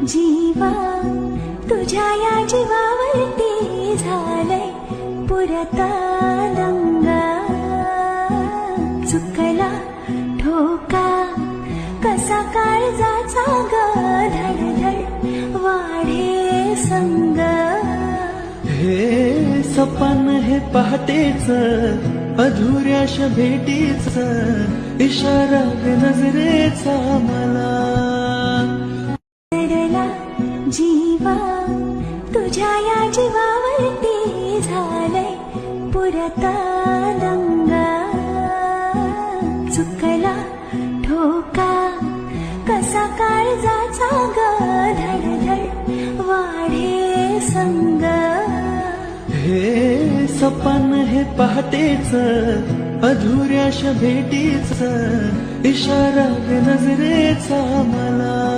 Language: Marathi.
जीवा तुझ्या या जीवावरती झालंय पुरतालंग चुकला ठोका कसा काळजाचा ग धडधड वाढे संग हे सपन हे पहाटेच अधुऱ्याश भेटीच इशारा नजरेचा मला जीवा तुझ्या या जीवावरती झालंय पुरतालंग चुकला ठोका कसा काळजाचा ग धडधड वाढे संग हे सपन हे पहाटेच अधुऱ्याश भेटीच इशारा नजरेचा मला